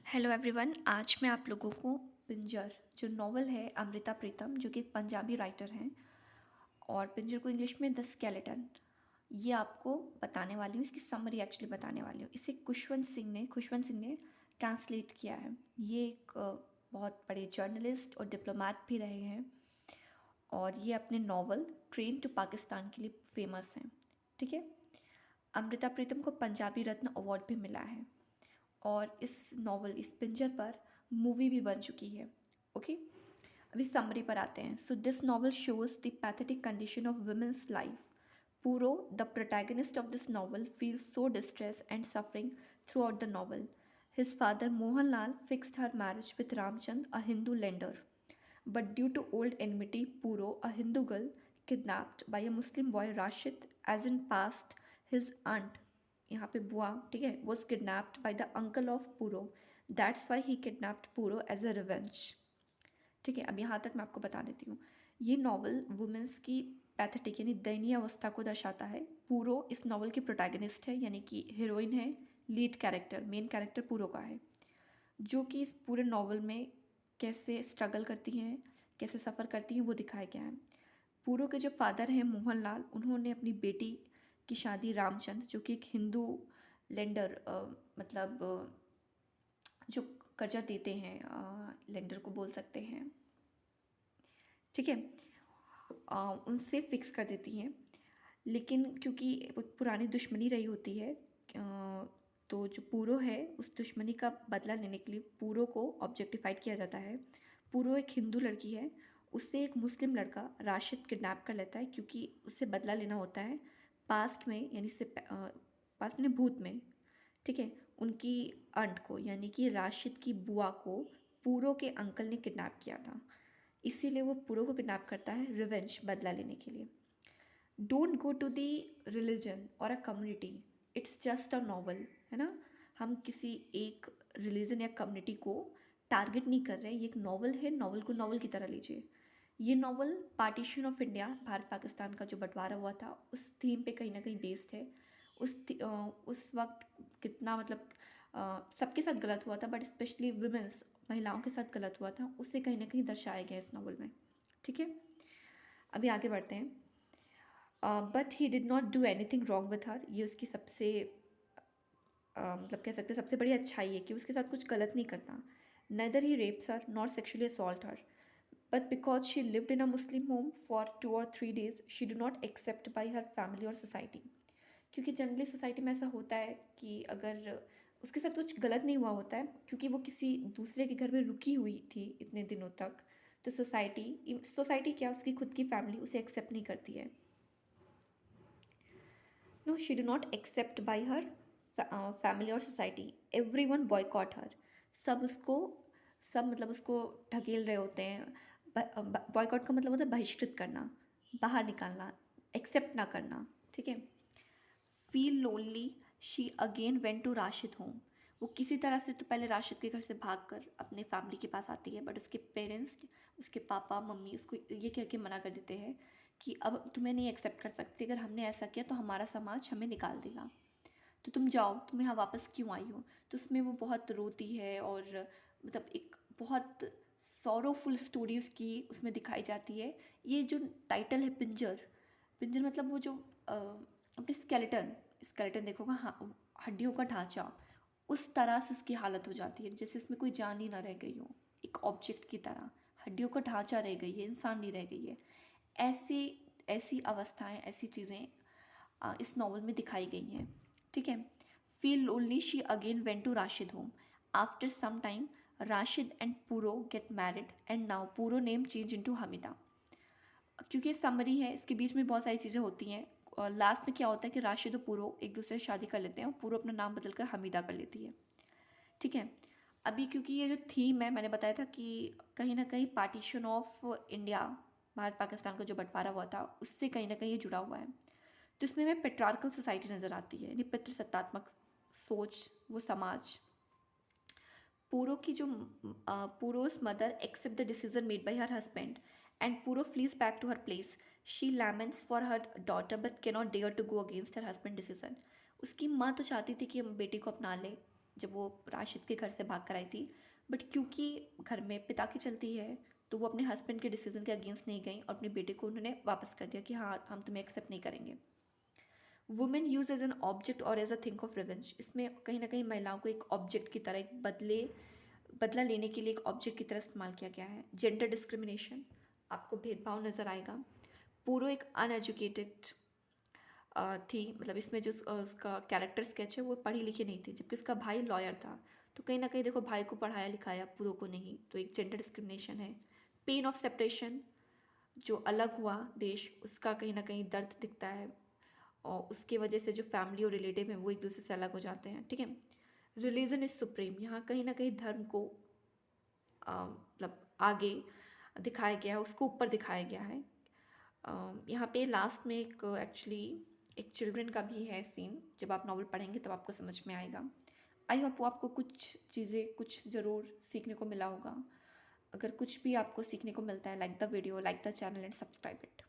Hello everyone. आज मैं आप लोगों को पिंजर जो नॉवल है अमृता प्रीतम जो कि एक पंजाबी राइटर हैं और पिंजर को इंग्लिश में द स्केलेटन ये आपको बताने वाली हूँ। इसकी समरी एक्चुअली बताने वाली हूँ। इसे खुशवंत सिंह ने ट्रांसलेट किया है। ये एक बहुत बड़े जर्नलिस्ट और डिप्लोमेट भी रहे हैं और ये अपने नॉवल ट्रेन टू पाकिस्तान के लिए फेमस हैं। ठीक है। अमृता प्रीतम को पंजाबी रत्न अवार्ड भी मिला है और इस पिंजर पर मूवी भी बन चुकी है। ओके। अभी समरी पर आते हैं। So this novel shows the pathetic condition of women's life. Puro the protagonist of this novel feels so distress and suffering throughout the novel. His father Mohanlal fixed her marriage with Ramchand, a Hindu lender. But due to old enmity, Puro, a Hindu girl, kidnapped by a Muslim boy Rashid, as in past, his aunt, यहाँ पे बुआ, ठीक है, was kidnapped by the uncle of Puro. That's why he kidnapped Puro as a revenge. ठीक है। अब यहाँ तक मैं आपको बता देती हूँ। ये नॉवल वुमेंस की पैथेटिक यानी दयनीय अवस्था को दर्शाता है। पूरो इस नॉवल की प्रोटैगनिस्ट है यानी कि हीरोइन है। लीड कैरेक्टर मेन कैरेक्टर पूरो का है जो कि इस पूरे नॉवल में कैसे स्ट्रगल करती हैं, कैसे सफ़र करती हैं वो दिखाया गया है। पूरो के जो फादर हैं मोहनलाल, उन्होंने अपनी बेटी की शादी रामचंद जो कि एक हिंदू लेंडर मतलब जो कर्जा देते हैं, लेंडर को बोल सकते हैं, ठीक है, उनसे फिक्स कर देती हैं। लेकिन क्योंकि एक पुरानी दुश्मनी रही होती है, तो जो पूरो है उस दुश्मनी का बदला लेने के लिए पूरो को ऑब्जेक्टिफाइड किया जाता है। पूरो एक हिंदू लड़की है, उससे एक मुस्लिम लड़का राशिद किडनैप कर लेता है क्योंकि उससे बदला लेना होता है पास्ट में, यानी से पास्ट में भूत में, ठीक है, उनकी आंट को यानी कि राशिद की बुआ को पूरो के अंकल ने किडनैप किया था। इसीलिए वो पूरो को किडनैप करता है रिवेंज, बदला लेने के लिए। Don't go to the religion और a community, it's just a novel, है ना। हम किसी एक रिलीजन या कम्युनिटी को टारगेट नहीं कर रहे। ये एक नॉवल है, नॉवल को नॉवल की तरह लीजिए। ये novel partition of India, Bharat Pakistan का जो बंटवारा हुआ था, उस थीम पे कहीं ना कहीं बेस्ड है। उस वक्त कितना मतलब सबके साथ गलत हुआ था, बट स्पेशली वुमेंस, महिलाओं के साथ गलत हुआ था, उसे कहीं ना कहीं दर्शाया गया इस नॉवल में। ठीक है। अभी आगे बढ़ते हैं। But he did not do anything wrong with her. ये उसकी सबसे मतलब कह सकते हैं सबसे बड़ी अच्छाई है कि उसके साथ कुछ गलत नहीं करता। Neither he rapes her not sexually assault her, but because she lived in a Muslim home for 2 or 3 days she do not accept by her family और सोसाइटी। क्योंकि जनरली सोसाइटी में ऐसा होता है कि अगर उसके साथ कुछ गलत नहीं हुआ होता है, क्योंकि वो किसी दूसरे के घर में रुकी हुई थी इतने दिनों तक, तो सोसाइटी क्या, उसकी खुद की फैमिली उसे एक्सेप्ट नहीं करती है। No, she do not accept by her family और society. Every one boycott her. सब उसको सब मतलब उसको ढकेल रहे होते हैं। बॉयकॉट का मतलब होता है बहिष्कृत करना, बाहर निकालना, एक्सेप्ट ना करना। ठीक है। Feel lonely, she again went to Rashid home. वो किसी तरह से तो पहले राशिद के घर से भागकर अपने फैमिली के पास आती है, बट उसके पेरेंट्स, उसके पापा मम्मी उसको ये कह के मना कर देते हैं कि अब तुम्हें नहीं एक्सेप्ट कर सकते, अगर हमने ऐसा किया तो हमारा समाज हमें निकाल देगा, तो तुम जाओ, तुम यहाँ वापस क्यों आई हो। तो उसमें वो बहुत रोती है और मतलब एक बहुत सॉरोफुल स्टोरी उसकी उसमें दिखाई जाती है। ये जो टाइटल है पिंजर, पिंजर मतलब वो जो अपने स्केलेटन, स्केलेटन देखोगा, हाँ, हड्डियों का ढांचा, उस तरह से उसकी हालत हो जाती है जैसे इसमें कोई जान ही ना रह गई हो, एक ऑब्जेक्ट की तरह हड्डियों का ढांचा रह गई है, इंसान नहीं रह गई है। ऐसी ऐसी अवस्थाएं, ऐसी चीज़ें इस नॉवल में दिखाई गई हैं। ठीक है। Feel lonely, she again went to Rashid home. After some time Rashid and Puro get married and now Puro name change into Hamida. क्योंकि समरी है, इसके बीच में बहुत सारी चीज़ें होती हैं और लास्ट में क्या होता है कि राशिद और पूरो एक दूसरे से शादी कर लेते हैं और पूरो अपना नाम बदल कर हमीदा कर लेती है। ठीक है। अभी क्योंकि ये जो थीम है, मैंने बताया था कि कहीं ना कहीं partition of India, Bharat Pakistan का जो बंटवारा हुआ था, उससे कहीं ना कहीं ये जुड़ा हुआ है। तो इसमें हमें पेट्रार्कल सोसाइटी नज़र आती है, यानी पितृसत्तात्मक सोच, वो समाज। पूरो की जो Puro's mother accept the decision made by her husband and Puro flees back to her place. She laments for her daughter but cannot dare to go against her husband decision. उसकी माँ तो चाहती थी कि हम बेटी को अपना ले, जब वो राशिद के घर से भाग कर आई थी, बट क्योंकि घर में पिता की चलती है तो वो अपने हस्बैंड के डिसीजन के अगेंस्ट नहीं गई और अपने बेटे को उन्होंने वापस कर दिया कि हाँ हम तुम्हें एक्सेप्ट नहीं करेंगे। Women use as an object और as a thing of revenge, इसमें कहीं ना कहीं महिलाओं को एक ऑब्जेक्ट की तरह, एक बदला लेने के लिए एक ऑब्जेक्ट की तरह इस्तेमाल किया गया है। जेंडर डिस्क्रिमिनेशन, आपको भेदभाव नज़र आएगा। पूरा एक अनएजुकेटेड थी, मतलब इसमें जो उसका कैरेक्टर स्केच है वो पढ़ी लिखी नहीं थी, जबकि उसका भाई लॉयर था। तो कहीं ना कहीं देखो, भाई को पढ़ाया लिखाया, पूरों को नहीं, तो एक जेंडर डिस्क्रिमिनेशन है। पेन ऑफ सेपरेशन, जो अलग हुआ देश, उसका कहीं ना कहीं दर्द दिखता है, और उसके वजह से जो फैमिली और रिलेटिव हैं वो एक दूसरे से अलग हो जाते हैं, ठीक है। रिलीजन इज सुप्रीम, यहाँ कहीं ना कहीं धर्म को मतलब आगे दिखाया गया है, उसको ऊपर दिखाया गया है। यहाँ पे लास्ट में एक एक्चुअली एक चिल्ड्रन का भी है सीन, जब आप नॉवल पढ़ेंगे तब आपको समझ में आएगा। आई होप आपको कुछ चीज़ें कुछ ज़रूर सीखने को मिला होगा। अगर कुछ भी आपको सीखने को मिलता है, like the video, like the channel and subscribe it.